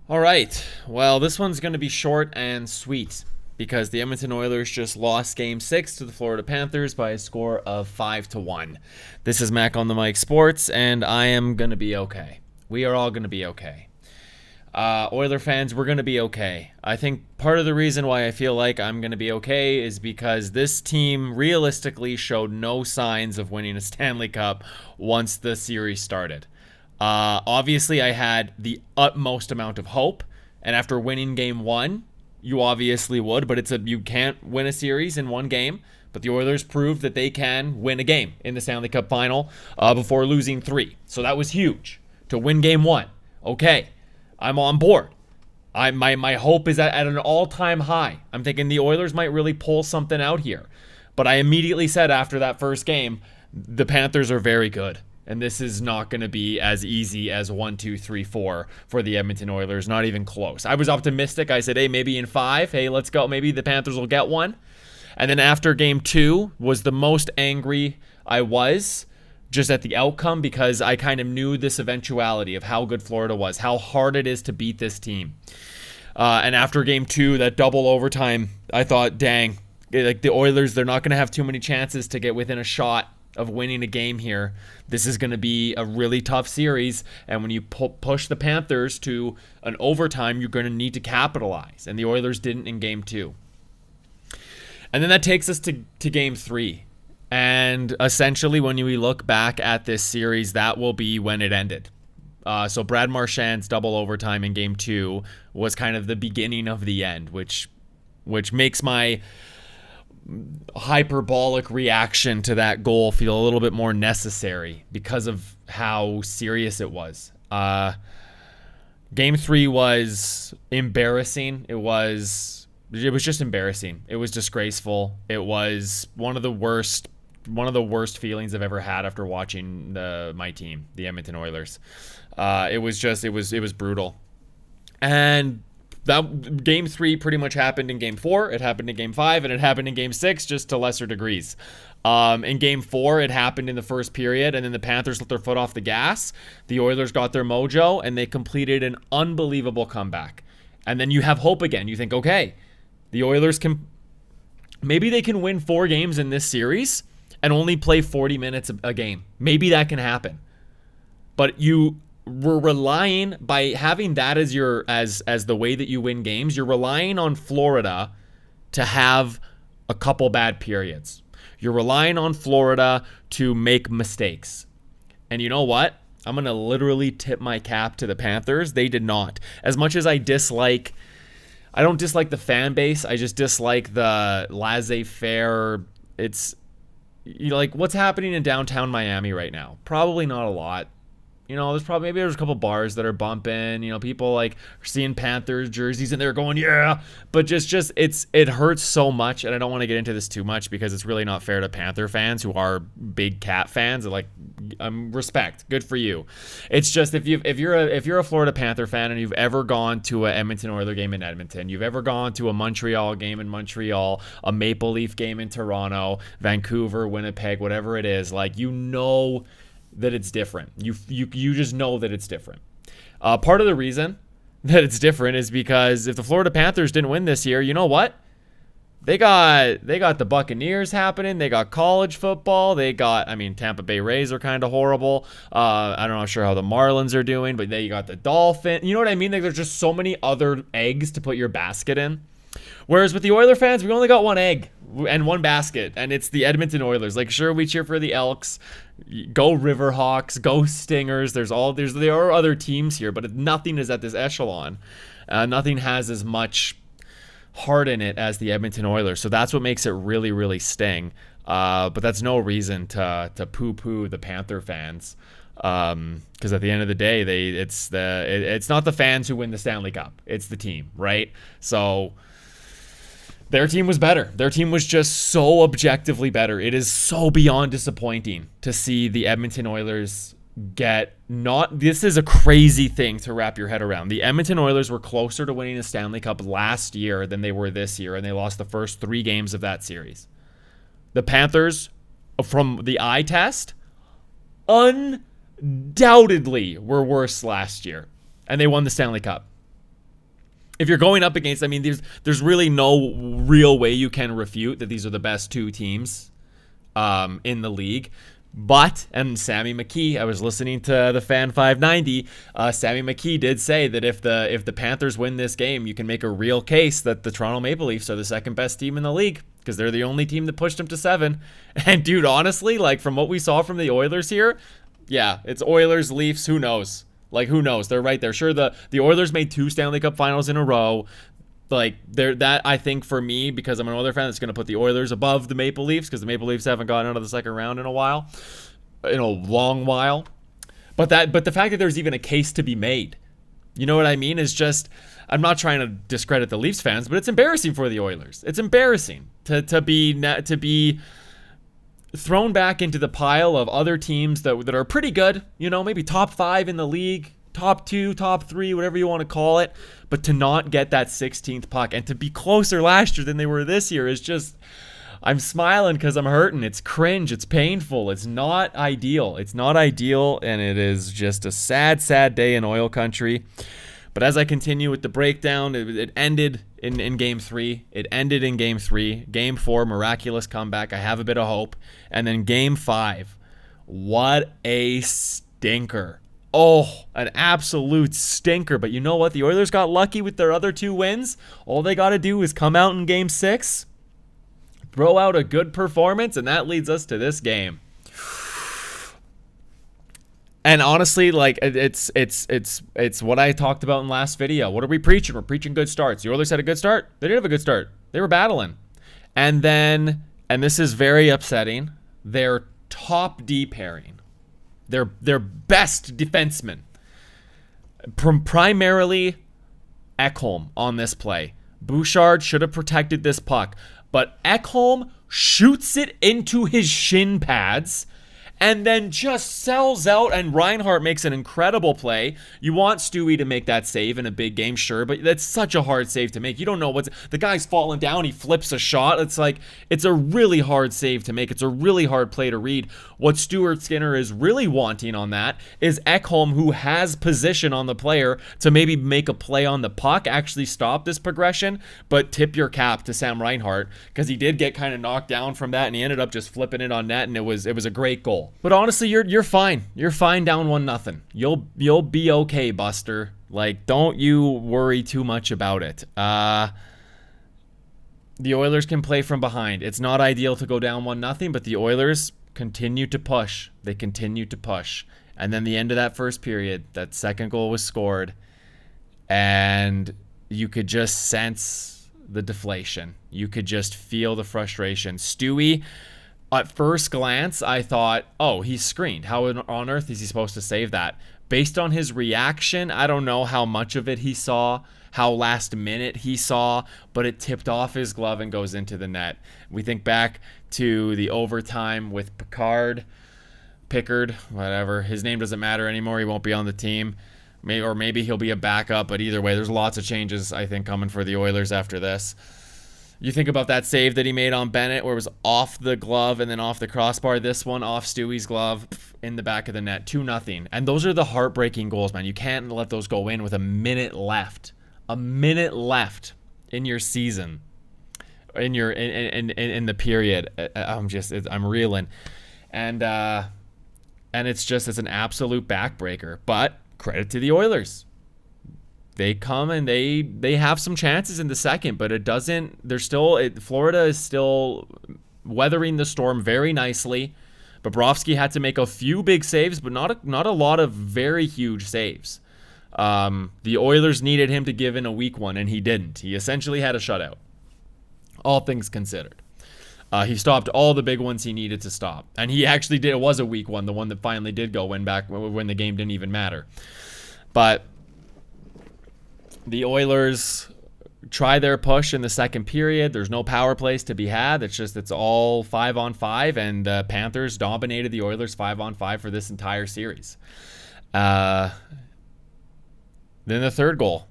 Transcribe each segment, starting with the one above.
All right. Well, this one's going to be short and sweet because the Edmonton Oilers just lost Game 6 to the Florida Panthers by a score of 5-1. This is Mac on the Mic Sports, and I am going to be okay. We are all going to be okay. Oiler fans, we're going to be okay. I think part of the reason why I feel like I'm going to be okay is because this team realistically showed no signs of winning a Stanley Cup once the series started. Obviously, I had the utmost amount of hope, and after winning game one, you obviously would, but you can't win a series in one game. But the Oilers proved that they can win a game in the Stanley Cup final before losing three. So that was huge to win game one. Okay, I'm on board. My hope is at an all-time high. I'm thinking the Oilers might really pull something out here. But I immediately said after that first game, the Panthers are very good. And this is not going to be as easy as 1, 2, 3, 4 for the Edmonton Oilers. Not even close. I was optimistic. I said, hey, maybe in 5. Hey, let's go. Maybe the Panthers will get one. And then after game 2 was the most angry I was just at the outcome because I kind of knew this eventuality of how good Florida was, how hard it is to beat this team. And after game 2, that double overtime, I thought, dang, like the Oilers, they're not going to have too many chances to get within a shot of winning a game here. This is going to be a really tough series, and when you push the Panthers to an overtime, you're going to need to capitalize, and the Oilers didn't in game 2. And then that takes us to game 3, and essentially when we look back at this series, that will be when it ended. So Brad Marchand's double overtime in game 2 was kind of the beginning of the end, which makes my hyperbolic reaction to that goal feel a little bit more necessary because of how serious it was. Game 3 was embarrassing. It was just embarrassing. It was disgraceful. It was one of the worst feelings I've ever had after watching my team, the Edmonton Oilers. It was brutal. And that game 3 pretty much happened in game 4. It happened in game 5, and it happened in game 6, just to lesser degrees. In game 4, it happened in the first period, and then the Panthers let their foot off the gas. The Oilers got their mojo, and they completed an unbelievable comeback. And then you have hope again. You think, okay, the Oilers maybe they can win 4 games in this series and only play 40 minutes a game. Maybe that can happen. But we're relying, by having that as as the way that you win games, you're relying on Florida to have a couple bad periods. You're relying on Florida to make mistakes. And you know what? I'm going to literally tip my cap to the Panthers. They did not. As much as I don't dislike the fan base. I just dislike the laissez-faire. It's like what's happening in downtown Miami right now. Probably not a lot. There's a couple bars that are bumping. People like are seeing Panthers jerseys and they're going, yeah. But it hurts so much, and I don't want to get into this too much because it's really not fair to Panther fans who are big Cat fans. Like, respect, good for you. It's just if you're a Florida Panther fan and you've ever gone to an Edmonton Oilers game in Edmonton, you've ever gone to a Montreal game in Montreal, a Maple Leaf game in Toronto, Vancouver, Winnipeg, whatever it is, like that it's different. You just know that it's different. Part of the reason that it's different is because if the Florida Panthers didn't win this year, you know what? They got the Buccaneers happening. They got college football. Tampa Bay Rays are kind of horrible. I'm not sure how the Marlins are doing, but they got the Dolphins. You know what I mean? Like, there's just so many other eggs to put your basket in. Whereas with the Oiler fans, we only got one egg and one basket, and it's the Edmonton Oilers. Like, sure, we cheer for the Elks, go Riverhawks, go Stingers. There are other teams here, but nothing is at this echelon. Nothing has as much heart in it as the Edmonton Oilers. So that's what makes it really, really sting. But that's no reason to poo-poo the Panther fans. Because at the end of the day, it's not the fans who win the Stanley Cup. It's the team, right? So their team was better. Their team was just so objectively better. It is so beyond disappointing to see the Edmonton Oilers this is a crazy thing to wrap your head around. The Edmonton Oilers were closer to winning the Stanley Cup last year than they were this year, and they lost the first 3 games of that series. The Panthers, from the eye test, undoubtedly were worse last year, and they won the Stanley Cup. if you're going up against, I mean, there's really no real way you can refute that these are the best two teams in the league. But, and Sammy McKee, I was listening to the Fan 590. Sammy McKee did say that if the Panthers win this game, you can make a real case that the Toronto Maple Leafs are the second best team in the league because they're the only team that pushed them to 7. And dude, honestly, like from what we saw from the Oilers here, yeah, it's Oilers, Leafs, who knows? Like, who knows? They're right there. Sure, the Oilers made 2 Stanley Cup finals in a row. Like, that, I think, for me, because I'm an Oilers fan, that's going to put the Oilers above the Maple Leafs because the Maple Leafs haven't gotten out of the second round in a while. In a long while. But the fact that there's even a case to be made, you know what I mean, is just, I'm not trying to discredit the Leafs fans, but it's embarrassing for the Oilers. It's embarrassing to be thrown back into the pile of other teams that are pretty good, you know, maybe top 5 in the league, top 2, top 3, whatever you want to call it, but to not get that 16th puck and to be closer last year than they were this year is just, I'm smiling because I'm hurting. It's cringe. It's painful. It's not ideal. It's not ideal, and it is just a sad, sad day in oil country. But as I continue with the breakdown, it ended in Game 3. It ended in Game 3. Game 4, miraculous comeback. I have a bit of hope. And then Game 5, what a stinker. Oh, an absolute stinker. But you know what? The Oilers got lucky with their other 2 wins. All they got to do is come out in Game 6, throw out a good performance, and that leads us to this game. And honestly, like, it's what I talked about in last video. What are we preaching? We're preaching good starts. The Oilers had a good start. They did have a good start. They were battling. And then, and this is very upsetting, their top D pairing, their best defenseman, primarily Ekholm on this play. Bouchard should have protected this puck, but Ekholm shoots it into his shin pads and then just sells out, and Reinhart makes an incredible play. You want Stewie to make that save in a big game, sure, but that's such a hard save to make. You don't know what's... The guy's falling down, he flips a shot. It's like, it's a really hard save to make. It's a really hard play to read. What Stuart Skinner is really wanting on that is Ekholm, who has position on the player, to maybe make a play on the puck, actually stop this progression, but tip your cap to Sam Reinhart, because he did get kind of knocked down from that, and he ended up just flipping it on net, and it was a great goal. But honestly, you're fine. You're fine down 1-0. You'll be okay, Buster. Like, don't you worry too much about it. The Oilers can play from behind. It's not ideal to go down 1-0, but the Oilers continue to push. They continue to push. And then the end of that first period, that second goal was scored, and you could just sense the deflation. You could just feel the frustration. Stewie, at first glance, I thought, oh, he's screened. How on earth is he supposed to save that? Based on his reaction, I don't know how much of it he saw, how last minute he saw, but it tipped off his glove and goes into the net. We think back to the overtime with Pickard, whatever. His name doesn't matter anymore. He won't be on the team. Maybe he'll be a backup, but either way, there's lots of changes, I think, coming for the Oilers after this. You think about that save that he made on Bennett where it was off the glove and then off the crossbar. This one off Stewie's glove in the back of the net. 2-0. And those are the heartbreaking goals, man. You can't let those go in with a minute left. A minute left in your season. In the period. I'm reeling. And it's an absolute backbreaker. But credit to the Oilers. They come and they have some chances in the second, but it doesn't. Florida is still weathering the storm very nicely. Bobrovsky had to make a few big saves, but not a lot of very huge saves. The Oilers needed him to give in a weak one, and he didn't. He essentially had a shutout, all things considered. He stopped all the big ones he needed to stop, and he actually did. It was a weak one, the one that finally did go win back when the game didn't even matter. But the Oilers try their push in the second period. There's no power plays to be had. It's all 5-on-5, and the Panthers dominated the Oilers 5-on-5 for this entire series. Then the third goal.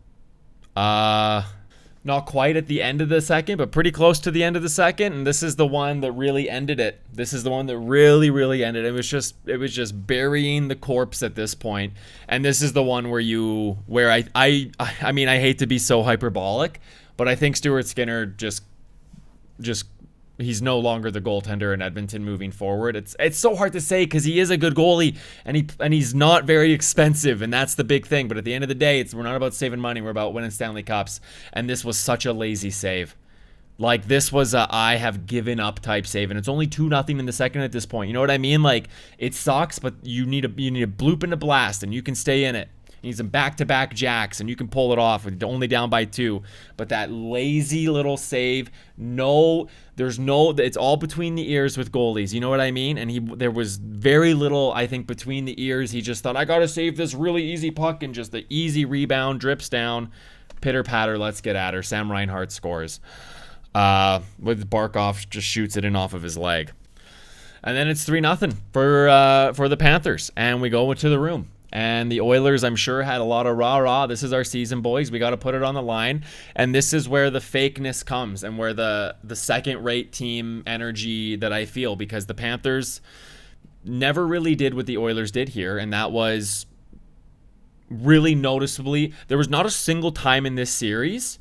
Not quite at the end of the second, but pretty close to the end of the second. And this is the one that really ended it. This is the one that really, really ended it. It was just burying the corpse at this point. And this is the one where I mean, I hate to be so hyperbolic, but I think Stuart Skinner just he's no longer the goaltender in Edmonton moving forward. It's so hard to say because he is a good goalie and he's not very expensive, and that's the big thing. But at the end of the day, we're not about saving money, we're about winning Stanley Cups. And this was such a lazy save. Like, this was a I have given up type save, and it's only 2-0 in the second at this point. You know what I mean? Like, it sucks, but you need a bloop and a blast, and you can stay in it. You need some back-to-back jacks, and you can pull it off with only down by 2. But that lazy little save, it's all between the ears with goalies. You know what I mean? And there was very little, I think, between the ears. He just thought, I got to save this really easy puck, and just the easy rebound drips down. Pitter-patter, let's get at her. Sam Reinhart scores. With Barkov just shoots it in off of his leg. And then it's 3-0 for the Panthers. And we go into the room. And the Oilers, I'm sure, had a lot of rah-rah. This is our season, boys. We got to put it on the line. And this is where the fakeness comes and where the second-rate team energy that I feel. Because the Panthers never really did what the Oilers did here. And that was really noticeably. There was not a single time in this series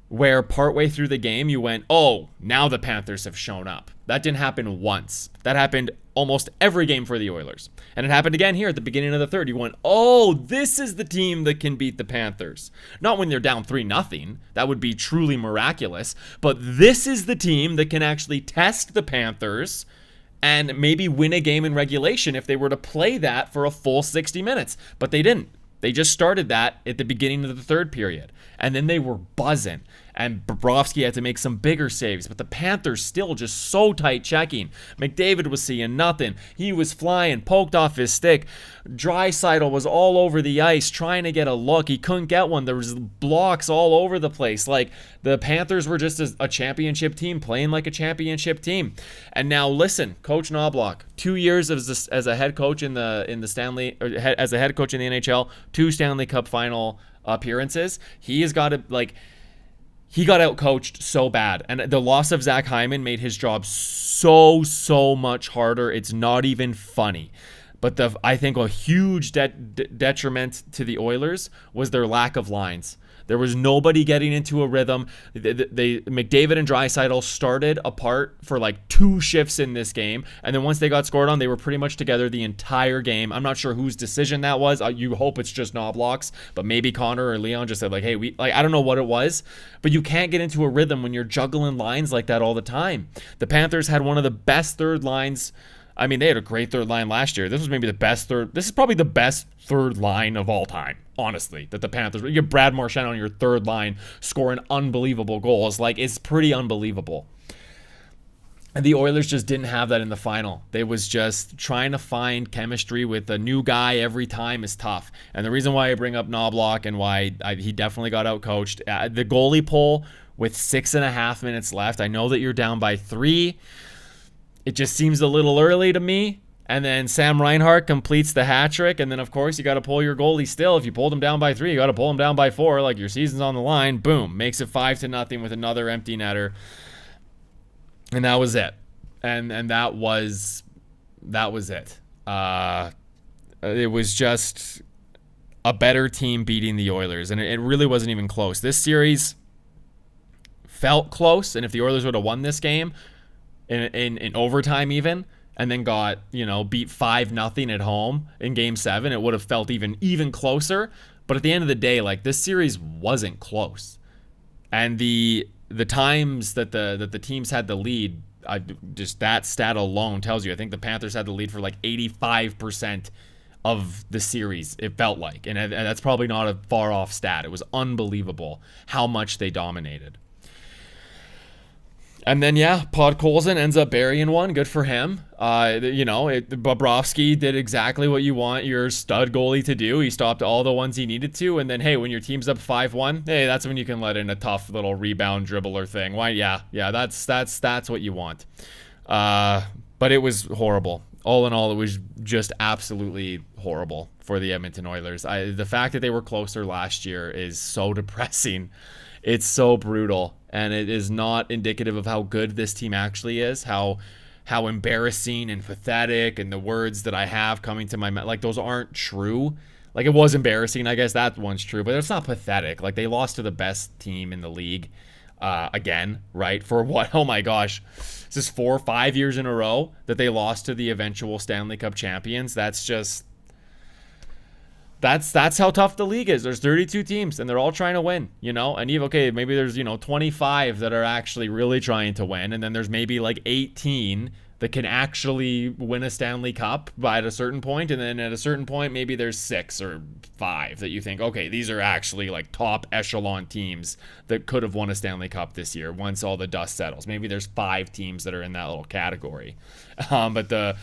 where partway through the game you went, oh, now the Panthers have shown up. That didn't happen once. That happened almost every game for the Oilers. And it happened again here at the beginning of the third. You went, oh, this is the team that can beat the Panthers. Not when they're down 3-0. That would be truly miraculous. But this is the team that can actually test the Panthers and maybe win a game in regulation if they were to play that for a full 60 minutes. But they didn't. They just started that at the beginning of the third period. And then they were buzzing. And Bobrovsky had to make some bigger saves. But the Panthers still just so tight checking. McDavid was seeing nothing. He was flying, poked off his stick. Draisaitl was all over the ice trying to get a look. He couldn't get one. There was blocks all over the place. Like, the Panthers were just a championship team playing like a championship team. And now listen, Coach Knobloch, 2 years as a head coach in the Stanley, or as a head coach in the NHL, 2 Stanley Cup final appearances. He got out-coached so bad. And the loss of Zach Hyman made his job so much harder. It's not even funny. But I think a huge detriment to the Oilers was their lack of lines. There was nobody getting into a rhythm. McDavid and Draisaitl started apart for like 2 shifts in this game, and then once they got scored on, they were pretty much together the entire game. I'm not sure whose decision that was. You hope it's just Knobloch's, but maybe Connor or Leon just said like, hey, I don't know what it was, but you can't get into a rhythm when you're juggling lines like that all the time. The Panthers had one of the best third lines. I mean, they had a great third line last year. This was maybe the best third. This is probably the best third line of all time, honestly, that the Panthers. You get Brad Marchand on your third line scoring unbelievable goals. Like, it's pretty unbelievable. And the Oilers just didn't have that in the final. They was just trying to find chemistry with a new guy every time is tough. And the reason why I bring up Knobloch and why he definitely got out-coached, the goalie pull with 6.5 minutes left, I know that you're down by 3. It just seems a little early to me. And then Sam Reinhart completes the hat trick. And then, of course, you got to pull your goalie still. If you pulled him down by 3, you got to pull him down by 4. Like, your season's on the line. Boom. Makes it 5-0 with another empty netter. And that was it. And that was it. It was just a better team beating the Oilers. And it really wasn't even close. This series felt close. And if the Oilers would have won this game, in overtime even, and then got, beat 5-0 at home in Game 7, it would have felt even closer. But at the end of the day, like, this series wasn't close. And the times that the teams had the lead, just that stat alone tells you, I think the Panthers had the lead for like 85% of the series, it felt like. And that's probably not a far off stat. It was unbelievable how much they dominated. And then, Podkolzin ends up burying one. Good for him. Bobrovsky did exactly what you want your stud goalie to do. He stopped all the ones he needed to. And then, hey, when your team's up 5-1, hey, that's when you can let in a tough little rebound dribbler thing. Why? Yeah, that's what you want. But it was horrible. All in all, it was just absolutely horrible for the Edmonton Oilers. The fact that they were closer last year is so depressing. It's so brutal, and it is not indicative of how good this team actually is. How embarrassing and pathetic, and the words that I have coming to my like those aren't true. Like, it was embarrassing, I guess that one's true, but it's not pathetic. Like, they lost to the best team in the league again, right? For what? Oh my gosh, this is 4 or 5 years in a row that they lost to the eventual Stanley Cup champions. That's how tough the league is. There's 32 teams and they're all trying to win, and even, okay, maybe there's 25 that are actually really trying to win, and then there's maybe like 18 that can actually win a Stanley Cup by at a certain point, and then at a certain point maybe there's 6 or 5 that you think, okay, these are actually like top echelon teams that could have won a Stanley Cup this year once all the dust settles. Maybe there's 5 teams that are in that little category. But the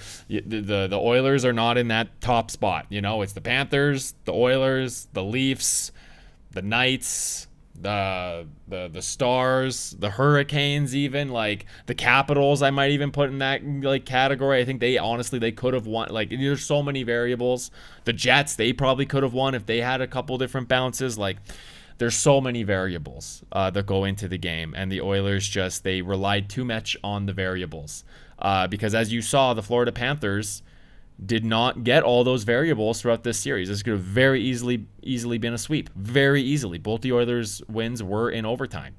Oilers are not in that top spot. It's the Panthers, the Oilers, the Leafs, the Knights, the Stars, the Hurricanes, even like the Capitals. I might even put in that like category. I think they could have won. Like, there's so many variables. The Jets, they probably could have won if they had a couple different bounces. Like, there's so many variables that go into the game, and the Oilers they relied too much on the variables because, as you saw, the Florida Panthers did not get all those variables throughout this series. This could have very easily been a sweep. Very easily. Both the Oilers' wins were in overtime.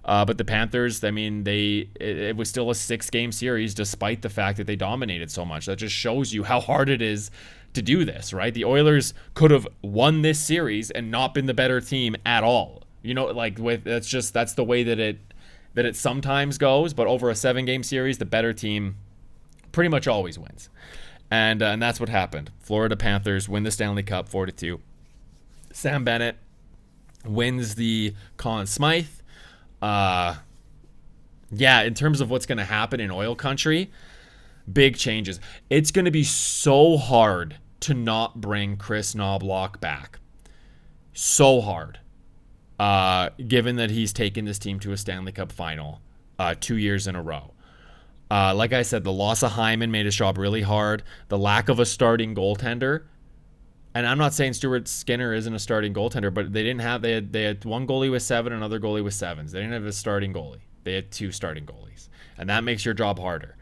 But the Panthers, I mean, it was still a 6-game series despite the fact that they dominated so much. That just shows you how hard it is to do this, right? The Oilers could have won this series and not been the better team at all. That's the way that it sometimes goes, but over a 7-game series, the better team pretty much always wins. And that's what happened. Florida Panthers win the Stanley Cup 4-2. Sam Bennett wins the Conn Smythe. In terms of what's going to happen in oil country, big changes. It's going to be so hard to not bring Chris Knobloch back. So hard. Given that he's taken this team to a Stanley Cup final 2 years in a row. Like I said, the loss of Hyman made his job really hard. The lack of a starting goaltender, and I'm not saying Stuart Skinner isn't a starting goaltender, but they had one goalie with 7, another goalie with 7s. They didn't have a starting goalie. They had 2 starting goalies, and that makes your job harder.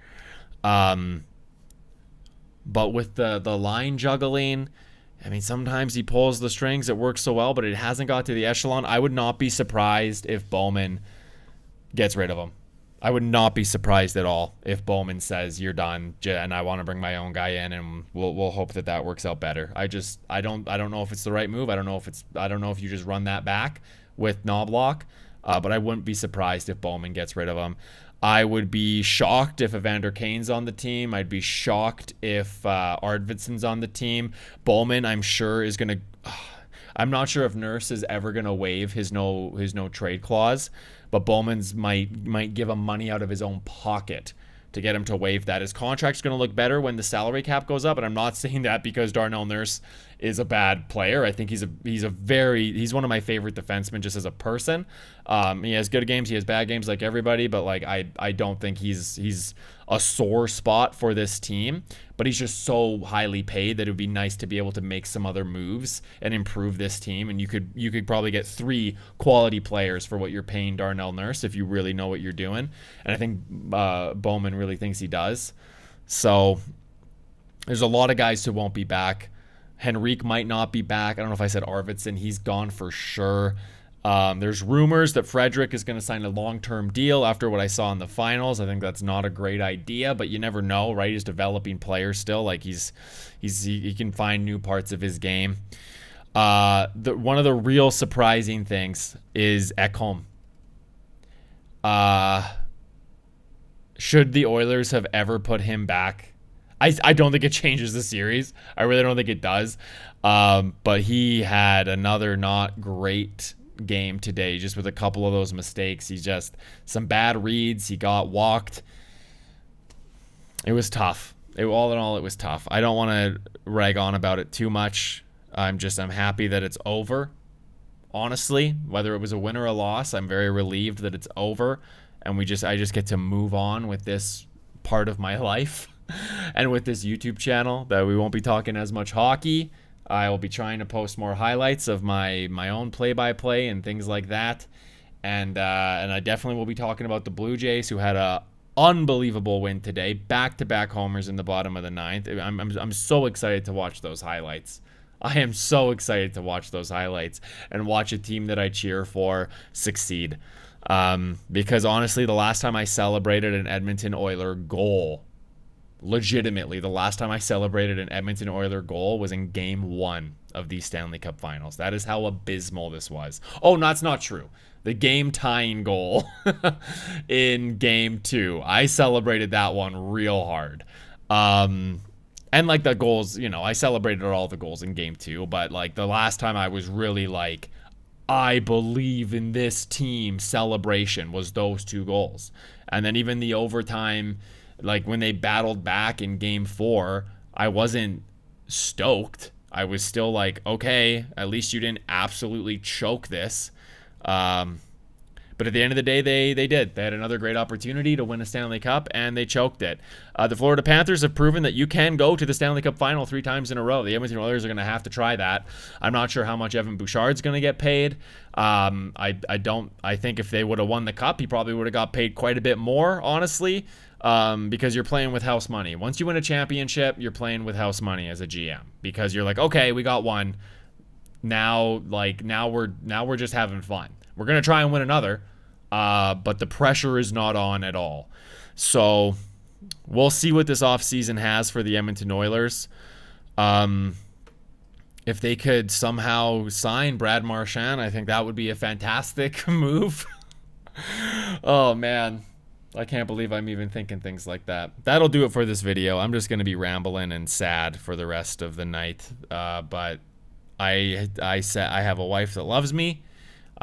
But with the line juggling, I mean, sometimes he pulls the strings. It works so well, but it hasn't got to the echelon. I would not be surprised if Bowman gets rid of him. I would not be surprised at all if Bowman says, you're done and I want to bring my own guy in, and we'll hope that works out better. I don't know if it's the right move. I don't know if you just run that back with Knobloch, but I wouldn't be surprised if Bowman gets rid of him. I would be shocked if Evander Kane's on the team. I'd be shocked if Arvidsson's on the team. Bowman, I'm sure, is going to I'm not sure if Nurse is ever going to waive his no trade clause, but Bowman's might give him money out of his own pocket to get him to waive that. His contract's going to look better when the salary cap goes up, and I'm not saying that because Darnell Nurse is a bad player. I think he's one of my favorite defensemen just as a person. He has good games, he has bad games like everybody, but like I don't think he's a sore spot for this team, but he's just so highly paid that it would be nice to be able to make some other moves and improve this team. And you could probably get 3 quality players for what you're paying Darnell Nurse if you really know what you're doing. And I think Bowman really thinks he does. So there's a lot of guys who won't be back. Henrique might not be back. I don't know if I said Arvidsson. He's gone for sure. There's rumors that Frederick is going to sign a long-term deal after what I saw in the finals. I think that's not a great idea, but you never know, right? He's developing players still. Like he can find new parts of his game. One of the real surprising things is Ekholm. Should the Oilers have ever put him back? I don't think it changes the series. I really don't think it does. But he had another not great game today, just with a couple of those mistakes. He just, some bad reads. He got walked. It was tough. All in all, it was tough. I don't want to rag on about it too much. I'm happy that it's over. Honestly, whether it was a win or a loss, I'm very relieved that it's over. And I just get to move on with this part of my life. And with this YouTube channel, that we won't be talking as much hockey. I will be trying to post more highlights of my own play-by-play and things like that. And I definitely will be talking about the Blue Jays, who had a unbelievable win today, back-to-back homers in the bottom of the ninth. I'm so excited to watch those highlights. I am so excited to watch those highlights and watch a team that I cheer for succeed. Because honestly, the last time I celebrated an Edmonton Oiler goal, legitimately, the last time I celebrated an Edmonton Oiler goal was in Game 1 of the Stanley Cup Finals. That is how abysmal this was. Oh, no, that's not true. The game-tying goal in Game 2. I celebrated that one real hard. And like the goals, I celebrated all the goals in Game 2, but like the last time I was really like, I believe in this team celebration was those 2 goals. And then even the overtime, like when they battled back in Game 4, I wasn't stoked. I was still like, okay, at least you didn't absolutely choke this. But at the end of the day, they did. They had another great opportunity to win a Stanley Cup, and they choked it. The Florida Panthers have proven that you can go to the Stanley Cup final 3 times in a row. The Edmonton Oilers are going to have to try that. I'm not sure how much Evan Bouchard's going to get paid. I think if they would have won the Cup, he probably would have got paid quite a bit more, honestly, because you're playing with house money. Once you win a championship, you're playing with house money as a GM, because you're like, okay, we got one. Now we're just having fun. We're going to try and win another, but the pressure is not on at all. So we'll see what this offseason has for the Edmonton Oilers. If they could somehow sign Brad Marchand, I think that would be a fantastic move. Oh, man. I can't believe I'm even thinking things like that. That'll do it for this video. I'm just going to be rambling and sad for the rest of the night. But I have a wife that loves me.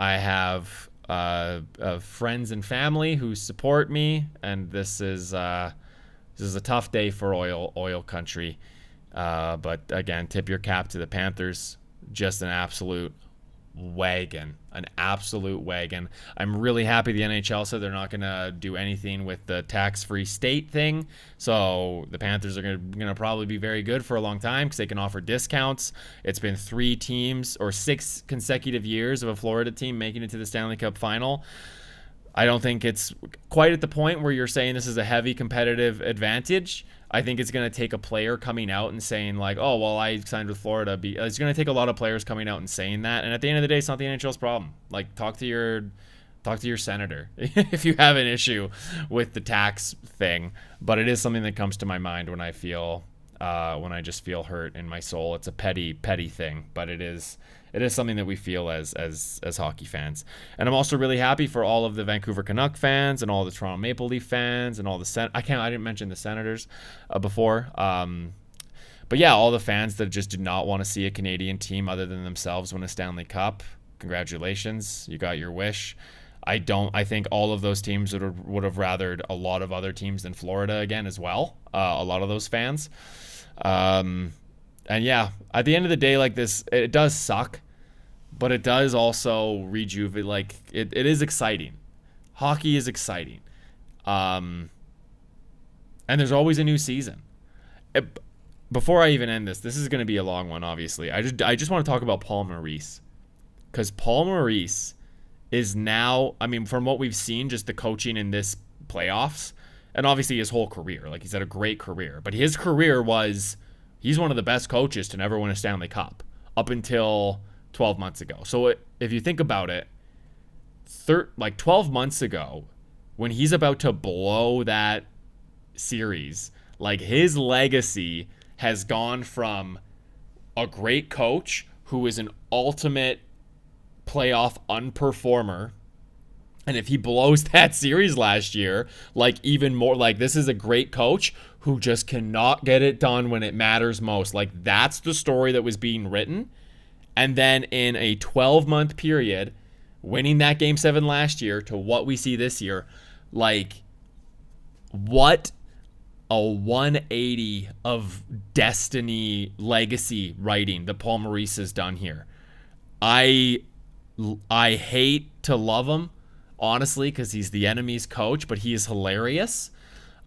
I have friends and family who support me, and this is a tough day for oil country. But again, tip your cap to the Panthers. Just an absolute wagon. I'm really happy the NHL said they're not going to do anything with the tax-free state thing. So the Panthers are going to probably be very good for a long time because they can offer discounts. It's been 3 teams or 6 consecutive years of a Florida team making it to the Stanley Cup final. I don't think it's quite at the point where you're saying this is a heavy competitive advantage. I think it's going to take a player coming out and saying like, oh, well, I signed with Florida. It's going to take a lot of players coming out and saying that. And at the end of the day, it's not the NHL's problem. Like, talk to your senator if you have an issue with the tax thing. But it is something that comes to my mind when I just feel hurt in my soul. It's a petty thing, but it is something that we feel as hockey fans. And I'm also really happy for all of the Vancouver Canuck fans and all the Toronto Maple Leaf fans and all the I didn't mention the Senators before. But yeah, all the fans that just did not want to see a Canadian team other than themselves win a Stanley Cup. Congratulations, you got your wish. I think all of those teams would have rathered a lot of other teams than Florida again as well. A lot of those fans. And yeah, at the end of the day, like this, it does suck, but it does also rejuvenate. Like it is exciting. Hockey is exciting. And there's always a new season. Before I even end this is going to be a long one, obviously. I just want to talk about Paul Maurice, because Paul Maurice is now, I mean, from what we've seen, just the coaching in this playoffs, and obviously his whole career, like he's had a great career, but his career was, he's one of the best coaches to never win a Stanley Cup up until 12 months ago. So if you think about it, 12 months ago, when he's about to blow that series, like his legacy has gone from a great coach who is an ultimate playoff unperformer, and if he blows that series last year, like even more, like this is a great coach who just cannot get it done when it matters most. Like that's the story that was being written. And then in a 12-month period, winning that Game 7 last year to what we see this year, like what a 180 of destiny legacy writing that Paul Maurice has done here. I hate to love him, honestly, because he's the enemy's coach, but he is hilarious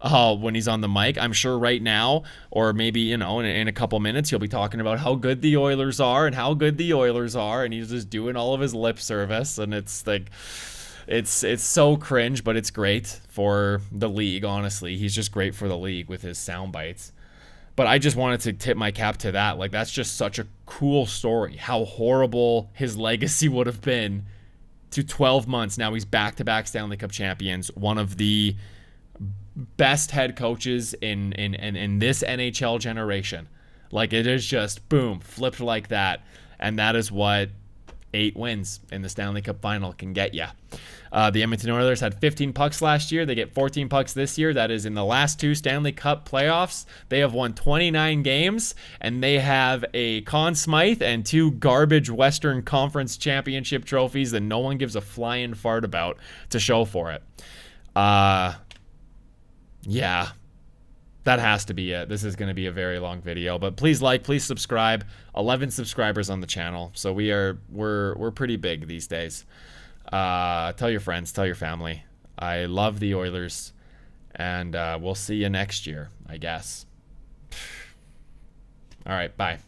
when he's on the mic. I'm sure right now, or maybe, in a couple minutes, he'll be talking about how good the Oilers are, and he's just doing all of his lip service, and it's like, It's so cringe, but it's great for the league. Honestly, he's just great for the league with his sound bites. But I just wanted to tip my cap to that. Like, that's just such a cool story. How horrible his legacy would have been to 12 months. Now he's back-to-back Stanley Cup champions, one of the best head coaches in this NHL generation. Like, it is just boom, flipped like that. And that is what 8 wins in the Stanley Cup final can get you. The Edmonton Oilers had 15 pucks last year. They get 14 pucks this year. That is in the last 2 Stanley Cup playoffs. They have won 29 games, and they have a Conn Smythe and 2 garbage Western Conference Championship trophies that no one gives a flying fart about to show for it. Yeah. That has to be it. This is going to be a very long video, but please like, please subscribe. 11 subscribers on the channel, so we're pretty big these days. Tell your friends, tell your family. I love the Oilers, and we'll see you next year, I guess. All right, bye.